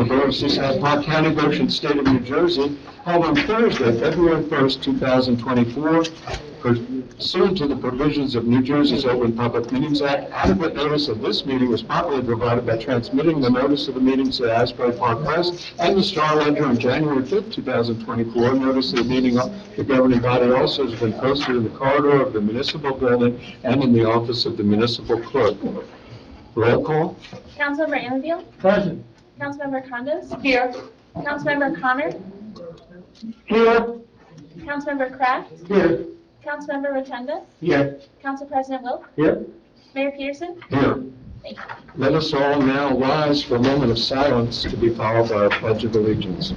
of the Borough of Seaside, Park County, Ocean State of New Jersey, held on Thursday, February 1st, 2024. Pursuant to the provisions of New Jersey's Open Public Meetings Act, adequate notice of this meeting was properly provided by transmitting the notice of the meeting to the Asbury Park Press and the Star Ledger on January 5th, 2024. Notice of the meeting, the governing body also has been posted in the corridor of the municipal building and in the office of the municipal clerk. Roll call. Councilmember Anfield? Present. Councilmember Condos? Here. Councilmember Connor? Here. Councilmember Kraft? Here. Councilmember Rotunda? Here. Council President Wilk? Here. Mayor Peterson? Here. Thank you. Let us all now rise for a moment of silence to be followed by our Pledge of Allegiance.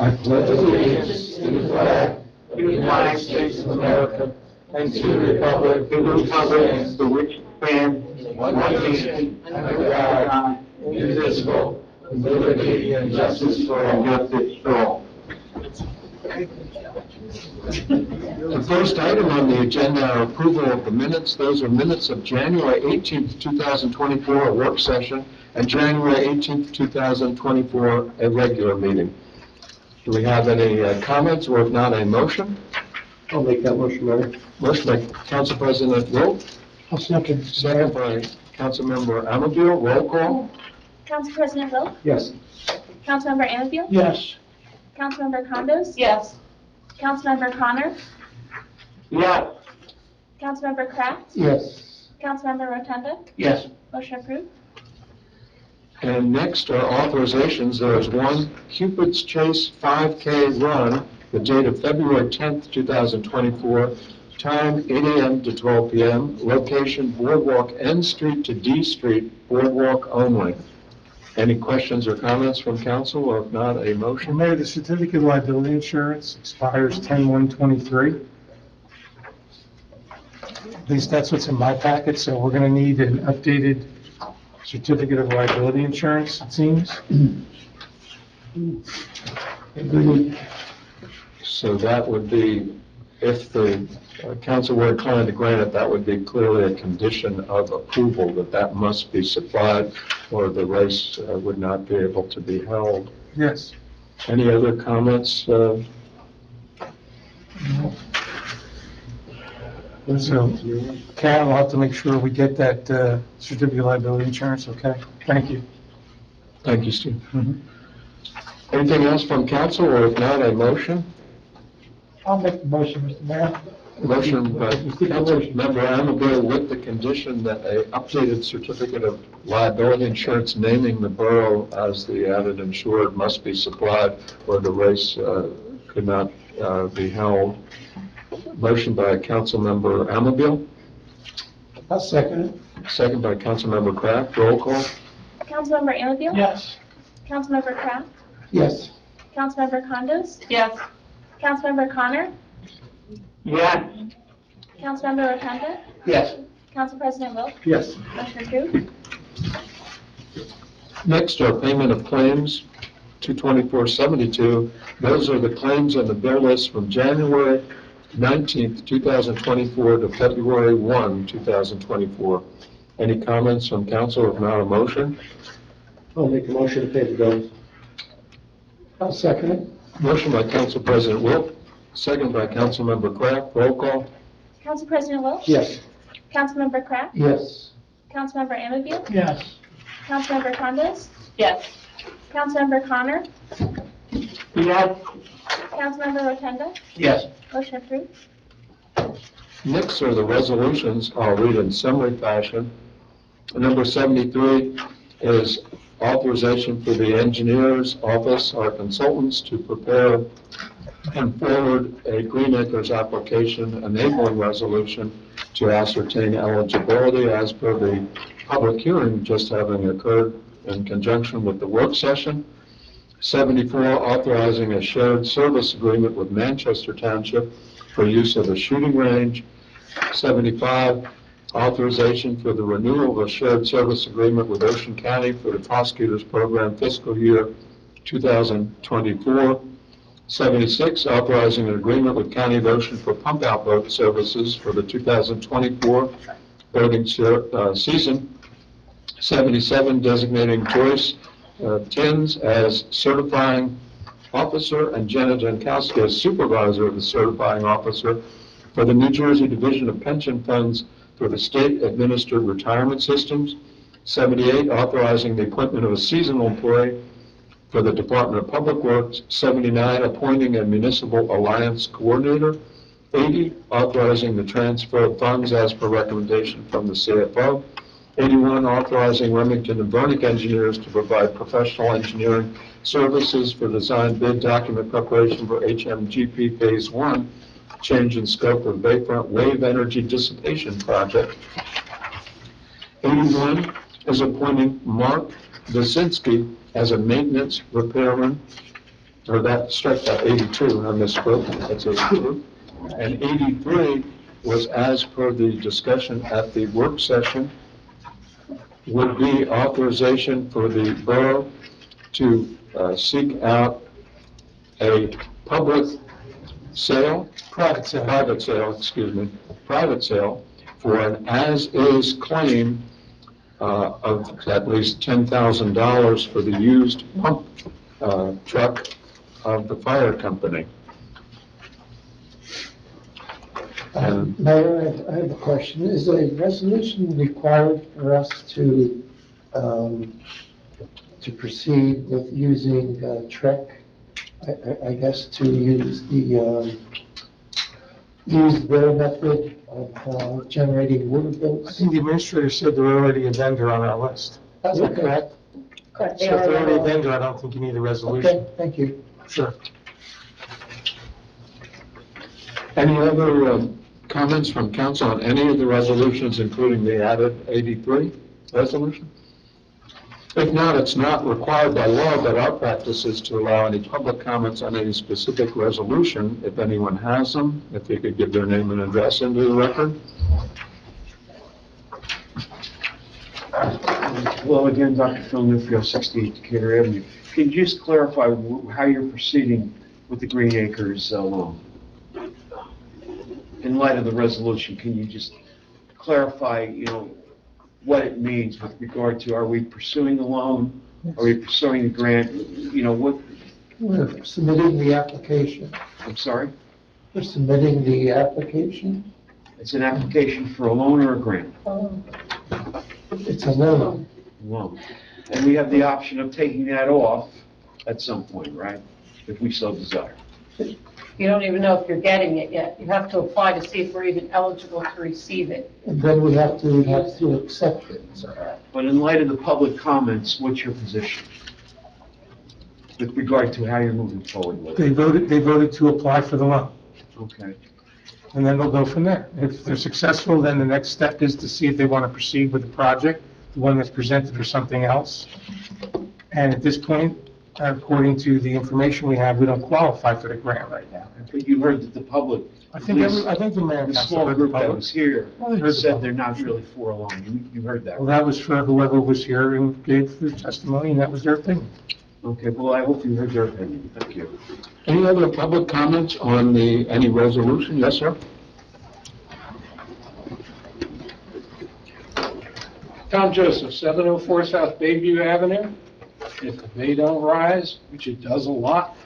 I pledge allegiance to the flag of the United States of America and to the republic for which it stands, one nation, under God, indivisible, with liberty and justice for all. The first item on the agenda are approval of the minutes. Those are minutes of January 18th, 2024, a work session, and January 18th, 2024, a regular meeting. Do we have any comments, or if not, a motion? I'll make that motion, Mayor. Motion by Council President Wilt, I'll second. second by Councilmember Amador. Roll call. Council President Wilk? Yes. Councilmember Anfield? Yes. Councilmember Condos? Yes. Councilmember Connor? Yes. Councilmember Kraft? Yes. Councilmember Rotunda? Yes. Motion approved. And next are authorizations. There is one Cupid's Chase 5K run, the date of February 10th, 2024, time 8 a.m. to 12 p.m., location Boardwalk N Street to D Street, Boardwalk only. Any questions or comments from council, or if not, a motion? Mayor, the certificate of liability insurance expires 10/1/23. At least that's what's in my packet, so we're going to need an updated certificate of liability insurance, it seems. So that would be, if the council were inclined to grant it, that would be clearly a condition of approval, that must be supplied, or the race would not be able to be held. Yes. Any other comments? So Karen will have to make sure we get that certificate of liability insurance, okay? Thank you. Thank you, Steve. Mhm. Anything else from council, or if not, a motion? I'll make the motion, Mr. Mayor. Motion by Councilmember Amador with the condition that a updated certificate of liability insurance naming the borough as the added insured must be supplied, or the race could not be held. Motion by Councilmember Amador. I'll second it. Second by Councilmember Kraft. Roll call. Councilmember Anfield? Yes. Councilmember Kraft? Yes. Councilmember Condos? Yes. Councilmember Connor? Yes. Councilmember Rotunda? Yes. Council President Wilk? Yes. Motion approved. Next are payment of claims, 224.72. Those are the claims on the bill list from January 19th, 2024 to February 1, 2024. Any comments from council? If not, a motion? I'll make a motion to pay the bills. I'll second it. Motion by Council President Wilt, second by Councilmember Kraft. Roll call. Council President Wilk? Yes. Councilmember Kraft? Yes. Councilmember Anfield? Yes. Councilmember Condos? Yes. Councilmember Connor? Yes. Councilmember Rotunda? Yes. Motion approved. Next are the resolutions. I'll read in summary fashion. Number 73 is authorization for the engineer's office, our consultants, to prepare and forward a Green Acres application enabling resolution to ascertain eligibility as per the public hearing just having occurred in conjunction with the work session. 74, authorizing a shared service agreement with Manchester Township for use of a shooting range. 75, authorization for the renewal of a shared service agreement with Ocean County for the prosecutors program fiscal year 2024. 76, authorizing an agreement with County of Ocean for pump-out boat services for the 2024 boating season. 77, designating Joyce Tins as certifying officer and Jenna Jankowski as supervisor of the certifying officer for the New Jersey Division of Pension Funds for the state-administered retirement systems. 78, authorizing the appointment of a seasonal employee for the Department of Public Works. 79, appointing a municipal alliance coordinator. 80, authorizing the transfer of funds as per recommendation from the CFO. 81, authorizing Remington and Vernick engineers to provide professional engineering services for design bid document preparation for HMGP Phase 1, change in scope of Bayfront Wave Energy Dissipation Project. 81 is appointing Mark Vasinski as a maintenance repairman, or that, strike that 82, I misspoke, that's 82. And 83 was as per the discussion at the work session, would be authorization for the borough to seek out a private sale for an as-is claim of at least $10,000 for the used pump truck of the fire company. Mayor, I have a question. Is a resolution required for us to proceed with using Trek? I guess to use their method of generating water I bills? think the administrator said they're already a vendor on our list. Is that correct? Correct. So if they're already a vendor, I don't think you need a resolution. Okay, thank you. Sure. Any other comments from council on any of the resolutions, including the added 83 resolution? If not, it's not required by law, but our practice is to allow any public comments on any specific resolution, if anyone has them, if they could give their name and address into the record. Hello again, Dr. Phil Newfield, 68 Decatur Avenue. Can you just clarify how you're proceeding with the Green Acres loan? In light of the resolution, can you just clarify, what it means with regard to, are we pursuing the loan? Are we pursuing the grant? What? We're submitting the application. I'm sorry? We're submitting the application. It's an application for a loan or a grant? It's a loan. Loan. And we have the option of taking that off at some point, right? If we so desire. You don't even know if you're getting it yet. You have to apply to see if we're even eligible to receive it. And then we have to accept it. But in light of the public comments, what's your position with regard to how you're moving forward with They it? voted to apply for the loan, Okay. and then they'll go from there. If they're successful, then the next step is to see if they want to proceed with the project, the one that's presented or something else. And at this point, according to the information we have, we don't qualify for the grant right now. But you heard that the public, I think the mayor and the council small heard the group that public. was here Well, they heard the said public. they're not really for a loan. You heard that, Well, right? that was for whoever was here and gave their testimony, and that was their opinion. Okay, well, I hope you heard their opinion. Thank you. Any other public comments on any resolution? Yes, sir? Tom Joseph, 704 South Bayview Avenue. If the bay don't rise, which it does a lot.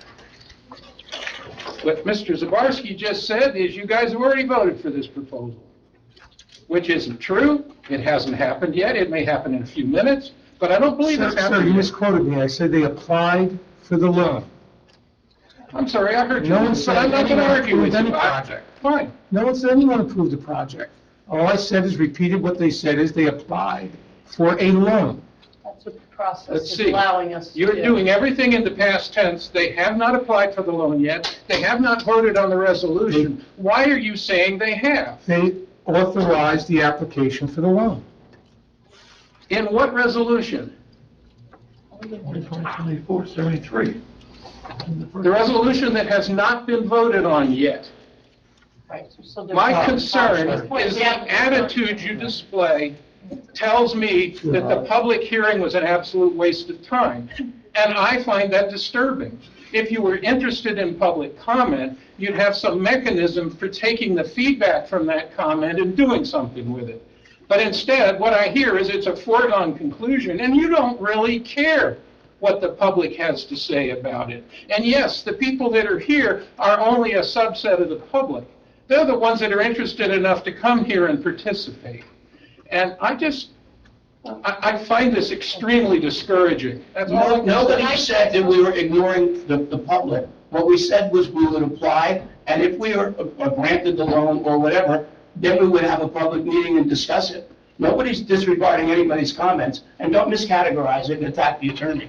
What Mr. Zabarski just said is you guys have already voted for this proposal, which isn't true. It hasn't happened yet. It may happen in a few minutes, but I don't believe it's Sir, you happened yet. misquoted me. I said they applied for the loan. I'm sorry, I heard you. No one said I'm not going to anyone argue with approved you. any project. Fine. No one said anyone approved the project. All I said is repeated what they said is they applied for a loan. That's what the process Let's is see. allowing us to do. You're doing everything in the past tense. They have not applied for the loan yet. They have not voted on the resolution. Why are you saying they have? They authorized the application for the loan. In what resolution? 2473. The resolution that has not been voted on yet. Right, so there's- My concern is the Yeah. attitude you display tells me that the public hearing was an absolute waste of time, and I find that disturbing. If you were interested in public comment, you'd have some mechanism for taking the feedback from that comment and doing something with it. But instead, what I hear is it's a foregone conclusion, and you don't really care what the public has to say about it. And yes, the people that are here are only a subset of the public. They're the ones that are interested enough to come here and participate. And I find this extremely discouraging. That's all I can say. Nobody said that we were ignoring the public. What we said was we would apply, and if we are granted the loan or whatever, then we would have a public meeting and discuss it. Nobody's disregarding anybody's comments, and don't miscategorize it and attack the attorney.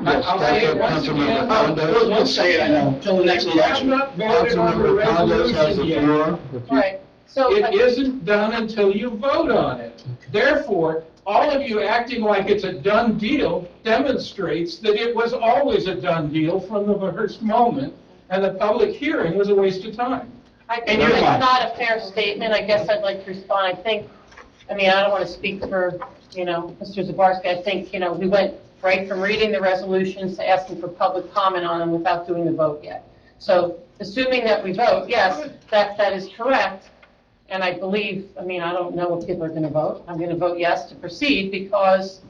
I'll say it once again. We'll say it, I know, until the next We have election. not voted on the Councilmember Condos has resolution the yet. floor. Right, so, It isn't done until you vote on it. Therefore, all of you acting like it's a done deal demonstrates that it was always a done deal from the first moment, and the public hearing was a waste of time. I think And you're it's fine. not a fair statement, I guess I'd like to respond, I mean, I don't want to speak for, Mr. Zabarski, I think, we went right from reading the resolutions to asking for public comment on them without doing the vote yet. So, assuming that we vote, yes, that is correct, and I believe, I don't know what people are going to vote. I'm going to vote yes to proceed because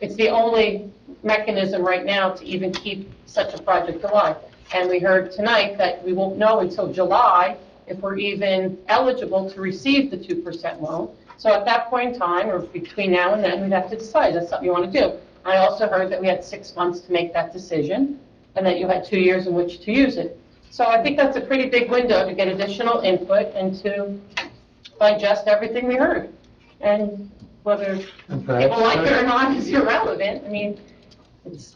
it's the only mechanism right now to even keep such a project alive. And we heard tonight that we won't know until July if we're even eligible to receive the 2% loan. So at that point in time, or between now and then, we'd have to decide, that's something you want to do. I also heard that we had 6 months to make that decision, and that you had 2 years in which to use it. So I think that's a pretty big window to get additional input and to digest everything we heard. And whether people like it or not is irrelevant. That's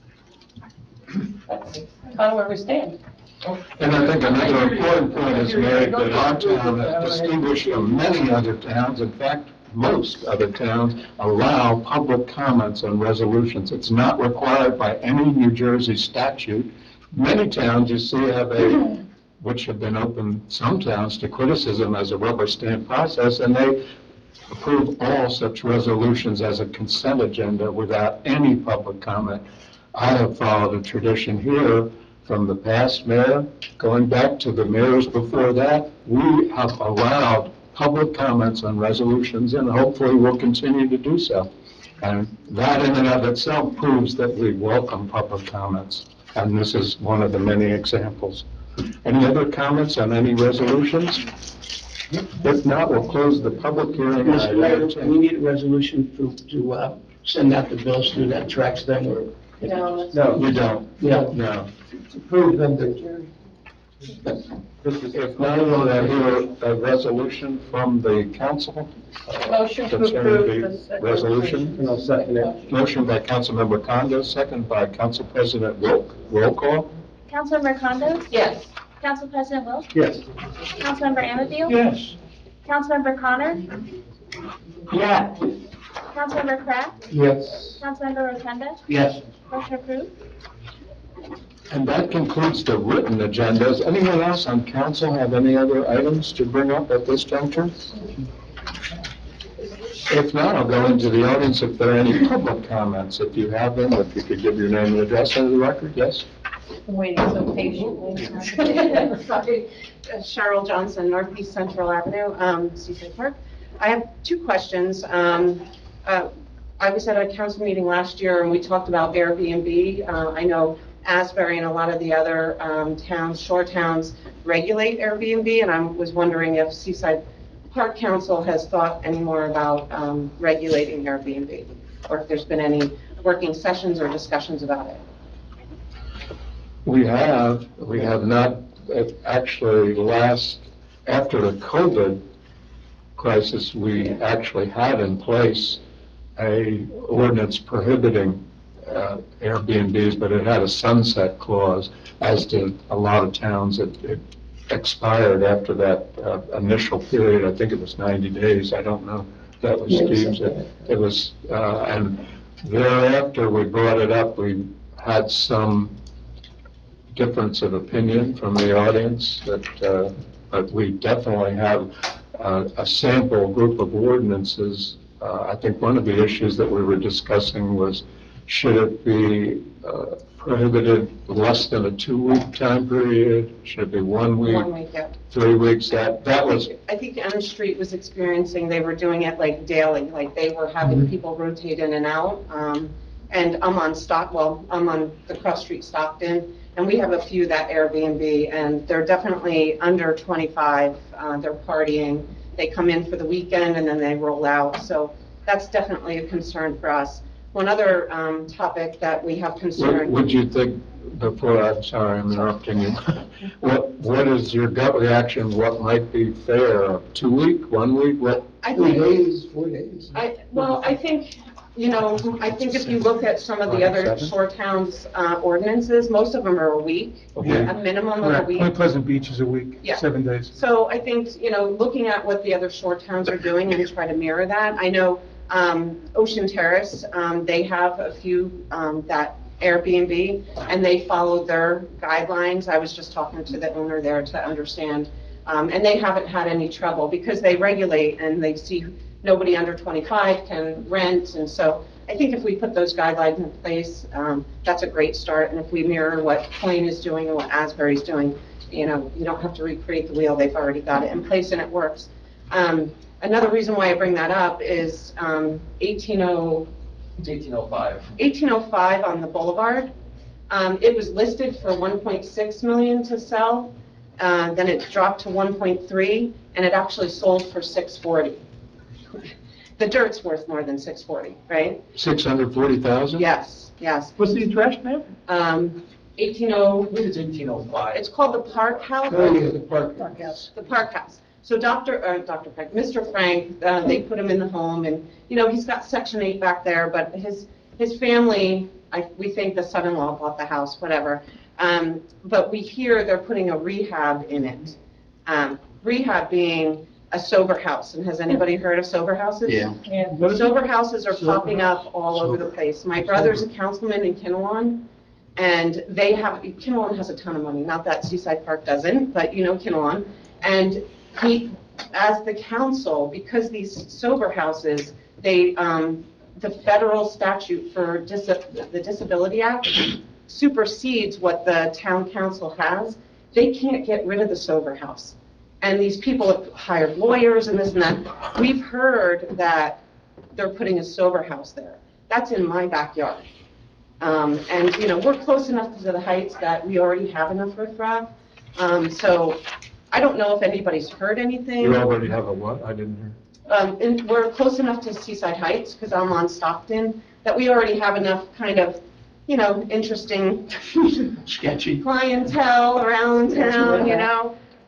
kind of where we stand. And I think another important point is made that our town is distinguished from many other towns. In fact, most other towns allow public comments on resolutions. It's not required by any New Jersey statute. Many towns you see have which have been open, some towns, to criticism as a rubber stamp process, and they approve all such resolutions as a consent agenda without any public comment. I have followed a tradition here from the past mayor, going back to the mayors before that. We have allowed public comments on resolutions, and hopefully will continue to do so. And that in and of itself proves that we welcome public comments, and this is one of the many examples. Any other comments on any resolutions? If not, we'll close the public hearing. Mr. Mayor, we need a resolution to send out the bills through that Trex thing, or, No, we don't. No. Approve them to If not, we'll hear a resolution from the council. Motion to concerning approve the resolution. and I'll second it. Motion by Councilmember Condos, second by Council President Wilk. Roll call? Councilmember Condos? Yes. Council President Wilk? Yes. Councilmember Anfield? Yes. Councilmember Connor? yeah, Councilmember Kraft? Yes. Councilmember Rotunda? yes. Motion approved. And that concludes the written agendas. Anyone else on council have any other items to bring up at this juncture? If not, I'll go into the audience if there are any public comments. If you have them, if you could give your name and address into the record, yes? I'm waiting so patiently. Sorry, Cheryl Johnson, Northeast Central Avenue, Seaside Park. I have 2 questions. I was at a council meeting last year and we talked about Airbnb. I know Asbury and a lot of the other towns, shore towns, regulate Airbnb, and I was wondering if Seaside Park Council has thought any more about regulating Airbnb, or if there's been any working sessions or discussions about it. We have not, actually, after the COVID crisis, we actually had in place a ordinance prohibiting Airbnbs, but it had a sunset clause, as did a lot of towns. It expired after that initial period. I think it was 90 days. I don't know. That was Steve's. It was, and thereafter we brought it up. We had some difference of opinion from the audience, but we definitely have a sample group of ordinances. I think one of the issues that we were discussing was, should it be prohibited less than a 2-week time period? Should it be 1 week? 1 week, yeah. 3 weeks? That was, I think M Street was experiencing, they were doing it like daily, like they were having people rotate in and out. And I'm on I'm on the cross street Stockton, and we have a few that Airbnb, and they're definitely under 25. They're partying. They come in for the weekend and then they roll out. So that's definitely a concern for us. One other topic that we have concern. would you think, before, I'm sorry, I'm interrupting you, what is your gut reaction? What might be fair? 2 week, 1 week? What? I 4 think, days, 4 days. I think, I think if you look at some of the other shore towns' ordinances, most of them are a week, Okay. a minimum of a Correct. week. Point Pleasant Beach is a week, Yeah. 7 days. So I think, looking at what the other shore towns are doing and try to mirror that. I know Ocean Terrace, they have a few that Airbnb, and they follow their guidelines. I was just talking to the owner there to understand, and they haven't had any trouble because they regulate and they see nobody under 25 can rent. And so I think if we put those guidelines in place, that's a great start. And if we mirror what Plain is doing and what Asbury's doing, you don't have to recreate the wheel. They've already got it in place and it works. Another reason why I bring that up is 1805 on the Boulevard. It was listed for 1.6 million to sell. Then it dropped to 1.3, and it actually sold for 640. The dirt's worth more than 640, right? 640,000? Yes. What's the address, ma'am? 1805. What is 1805? It's called the Park House. Oh, yeah, the park house. The Park House. So Mr. Frank, they put him in the home, and, he's got Section 8 back there, but his family, we think the son-in-law bought the house, whatever. But we hear they're putting a rehab in it. Rehab being a sober house. And has anybody heard of sober houses? Yeah. Sober houses are popping up all over the place. My brother's a councilman in Kinnelon, and Kinnelon has a ton of money. Not that Seaside Park doesn't, but Kinnelon. And he, as the council, because these sober houses, the federal statute for the Disability Act supersedes what the town council has. They can't get rid of the sober house. And these people have hired lawyers and this and that. We've heard that they're putting a sober house there. That's in my backyard. And, we're close enough to the Heights that we already have enough riffraff. So I don't know if anybody's heard anything. You already have a what? I didn't hear. And we're close enough to Seaside Heights, because I'm on Stockton, that we already have enough kind of, interesting Sketchy. clientele around town,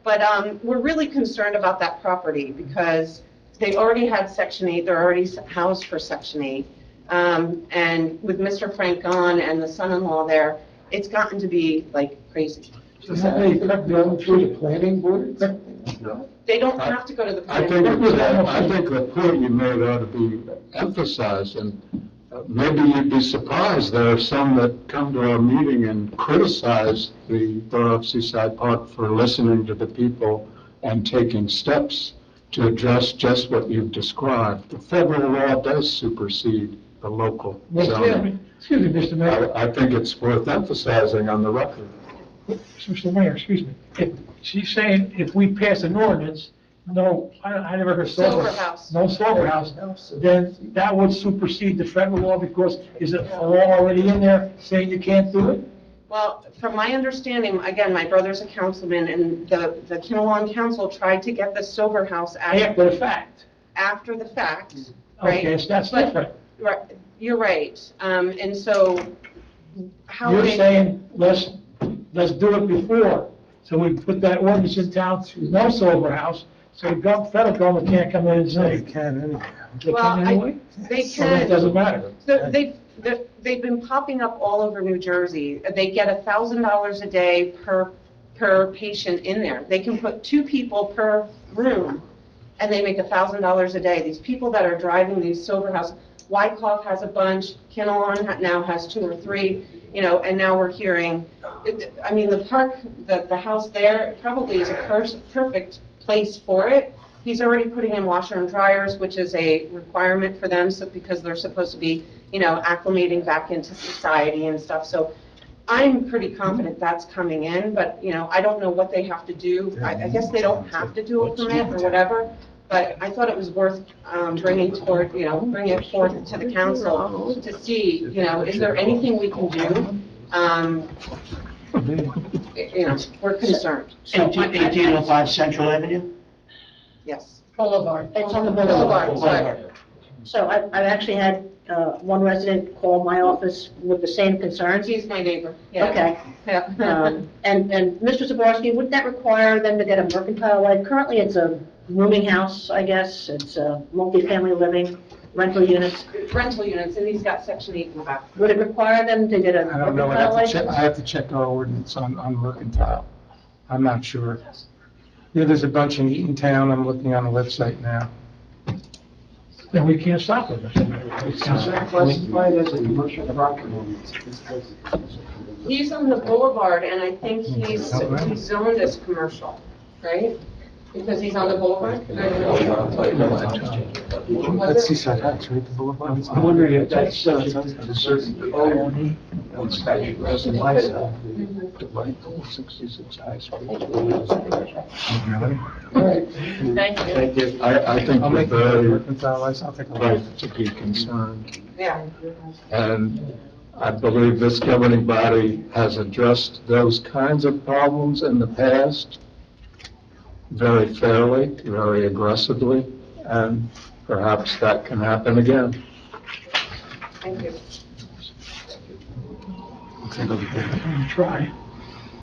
But we're really concerned about that property because they already had Section 8, they're already housed for Section 8. And with Mr. Frank gone and the son-in-law there, it's gotten to be like crazy. So how many going through the planning board? No. They don't have to go to the I planning board. think the point you made ought to be emphasized, and maybe you'd be surprised. There are some that come to our meeting and criticize the Borough of Seaside Park for listening to the people and taking steps to address just what you've described. The federal law does supersede the local zoning. Excuse me, Mr. Mayor. I think it's worth emphasizing on the record. Mr. Mayor, excuse me. She's saying if we pass an ordinance, I never heard Sober house. no sober house, then that would supersede the federal law because is it a law already in there saying you can't do it? Well, from my understanding, again, my brother's a councilman, and the Kinnelon Council tried to get the sober house After the fact. after the fact, right? Okay, so that's But- different. Right, you're right. And so how You're many? saying let's do it before. So we put that ordinance in town, no sober house, so the federal government can't come in and say. They can anyway. They Well, can anyway? They So that can. doesn't matter. So they've been popping up all over New Jersey. They get $1,000 a day per patient in there. They can put 2 people per room, and they make $1,000 a day. These people that are driving these sober houses, Wyckoff has a bunch, Kinnelon now has 2 or 3, and now we're hearing, I mean, the park, the house there probably is a perfect place for it. He's already putting in washer and dryers, which is a requirement for them, so because they're supposed to be, acclimating back into society and stuff. So I'm pretty confident that's coming in, but, I don't know what they have to do. I guess they don't have to do a permit or whatever, but I thought it was worth bringing it forth to the council to see, is there anything we can do? We're concerned. 1805 Central Avenue? Yes. Boulevard. It's on the Boulevard, sorry. So I've actually had one resident call my office with the same concerns. He's my neighbor. Yeah. Okay. Yeah. And Mr. Zaborski, would that require them to get a mercantile license? Currently, it's a rooming house, I guess. It's a multifamily living, rental units. Rental units, and he's got section 8 in the back. Would it require them to get a I don't know, mercantile license? I have to check our ordinance on mercantile. I'm not sure. There's a bunch in Eatontown, I'm looking on the website now. Then we can't stop it. Classified as a commercial property. He's on the boulevard, and I think he's zoned as commercial, right? Because he's on the boulevard? That's Seaside Heights, right, the boulevard? I'm wondering if that's a certain O&E. Really? All right. Thank you. Thank you. I think I'll we're make a very mercantile license, I'll take a look. right to be concerned. Yeah. And I believe this governing body has addressed those kinds of problems in the past very fairly, very aggressively, and perhaps that can happen again. Thank you. Try.